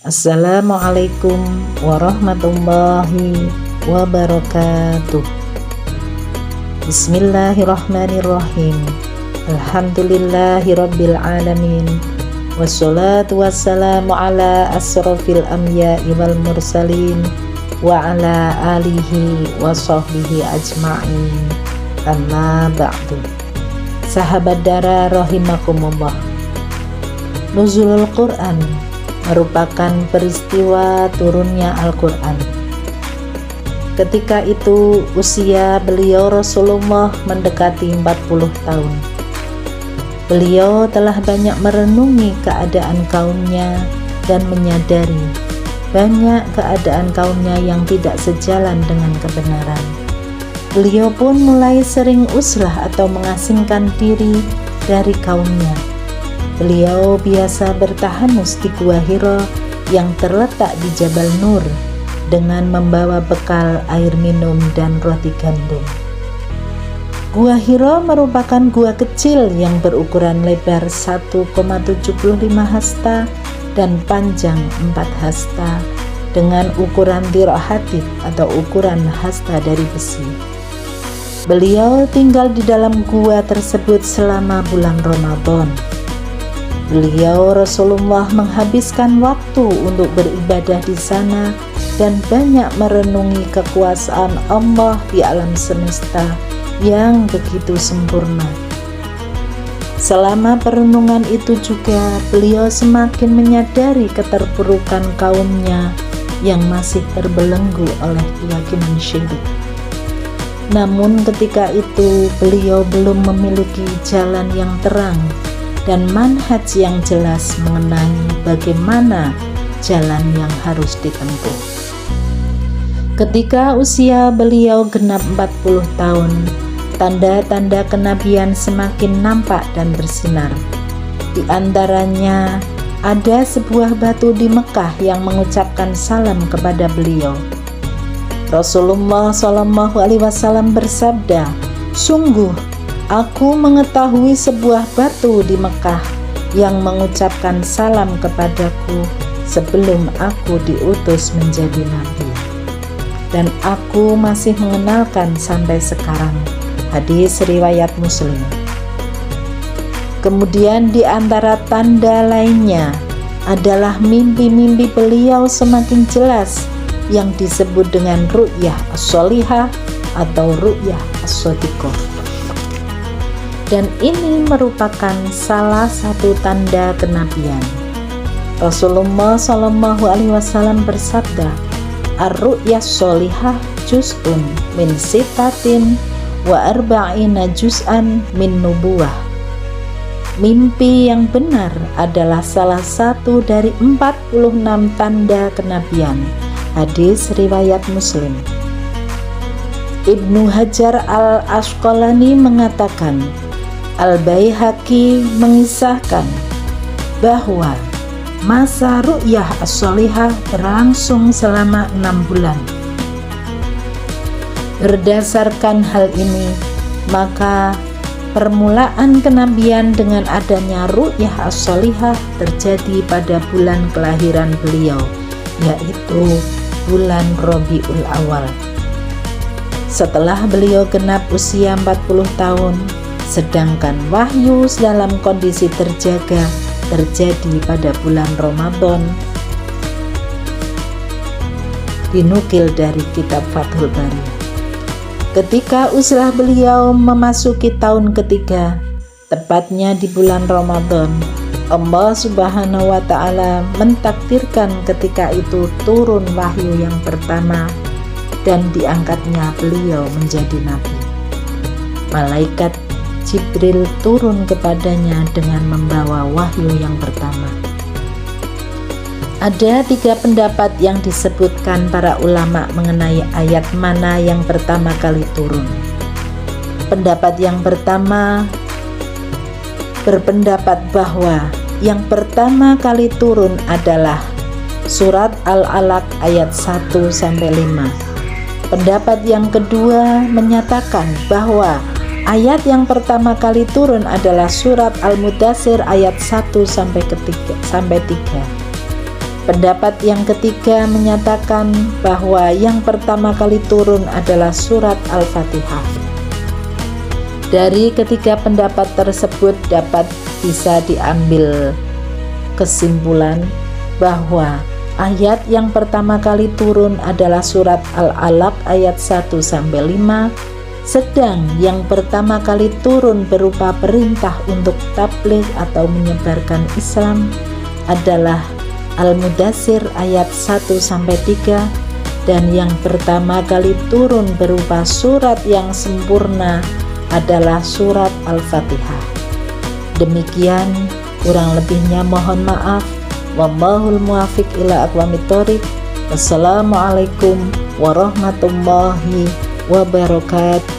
Assalamualaikum warahmatullahi wabarakatuh. Bismillahirrahmanirrahim. Alhamdulillahirabbil alamin. Wassalatu wassalamu ala asrofil anbiya'i wal mursalin wa ala alihi wa sahbihi ajma'in. Amma ba'du. Sahabat dara rahimakumullah. Nuzulul Quran merupakan peristiwa turunnya Al-Quran. Ketika itu usia beliau Rasulullah mendekati 40 tahun. Beliau telah banyak merenungi keadaan kaumnya dan menyadari banyak keadaan kaumnya yang tidak sejalan dengan kebenaran. Beliau pun mulai sering uzlah atau mengasingkan diri dari kaumnya. Beliau biasa bertahanus di Gua Hira yang terletak di Jabal Nur dengan membawa bekal air minum dan roti gandum. Gua Hira merupakan gua kecil yang berukuran lebar 1,75 hasta dan panjang 4 hasta dengan ukuran dir'ahatib atau ukuran hasta dari besi. Beliau tinggal di dalam gua tersebut selama bulan Ramadan. Beliau Rasulullah menghabiskan waktu untuk beribadah di sana dan banyak merenungi kekuasaan Allah di alam semesta yang begitu sempurna. Selama perenungan itu juga beliau semakin menyadari keterpurukan kaumnya yang masih terbelenggu oleh keyakinan syirik. Namun ketika itu beliau belum memiliki jalan yang terang dan manhaj yang jelas mengenai bagaimana jalan yang harus ditempuh. Ketika usia beliau genap 40 tahun, tanda-tanda kenabian semakin nampak dan bersinar. Di antaranya ada sebuah batu di Mekah yang mengucapkan salam kepada beliau. Rasulullah SAW bersabda, "Sungguh, aku mengetahui sebuah batu di Mekah yang mengucapkan salam kepadaku sebelum aku diutus menjadi nabi. Dan aku masih mengenalkan sampai sekarang." Hadis riwayat Muslim. Kemudian di antara tanda lainnya adalah mimpi-mimpi beliau semakin jelas yang disebut dengan ru'yah as-sholihah atau ru'yah as-shodiqah. Dan ini merupakan salah satu tanda kenabian. Rasulullah SAW bersabda, "Ar-ru'yah sholihah juz'un min sittatin wa arba'ina juz'an min nubuwah." Mimpi yang benar adalah salah satu dari 46 tanda kenabian. Hadis riwayat Muslim. Ibnu Hajar al-Asqalani mengatakan, Al-Baihaqi mengisahkan bahwa masa ru'yah as-sholihah berlangsung selama 6 bulan. Berdasarkan hal ini, maka permulaan kenabian dengan adanya ru'yah as-sholihah terjadi pada bulan kelahiran beliau, yaitu bulan Rabiul Awal. Setelah beliau genap usia 40 tahun, sedangkan wahyu dalam kondisi terjaga terjadi pada bulan Ramadan. Dinukil dari kitab Fathul Bari. Ketika uzlah beliau memasuki tahun ketiga, tepatnya di bulan Ramadan, Allah Subhanahu wa Ta'ala mentakdirkan ketika itu turun wahyu yang pertama dan diangkatnya beliau menjadi nabi. Malaikat Jibril turun kepadanya dengan membawa wahyu yang pertama. Ada 3 pendapat yang disebutkan para ulama mengenai ayat mana yang pertama kali turun. Pendapat yang pertama berpendapat bahwa yang pertama kali turun adalah surat Al-Alaq ayat 1-5. Pendapat yang kedua menyatakan bahwa ayat yang pertama kali turun adalah surat Al-Mudaththir ayat 1-3. Pendapat yang ketiga menyatakan bahwa yang pertama kali turun adalah surat Al-Fatihah. Dari ketiga pendapat tersebut dapat bisa diambil kesimpulan bahwa ayat yang pertama kali turun adalah surat Al-Alaq ayat 1-5, sedang yang pertama kali turun berupa perintah untuk tabligh atau menyebarkan Islam adalah Al-Mudaththir ayat 1-3, dan yang pertama kali turun berupa surat yang sempurna adalah surat Al-Fatihah. Demikian, kurang lebihnya mohon maaf. Wallahul muwaffiq ila aqwamit thoriq. Wassalamualaikum warahmatullahi wabarakatuh.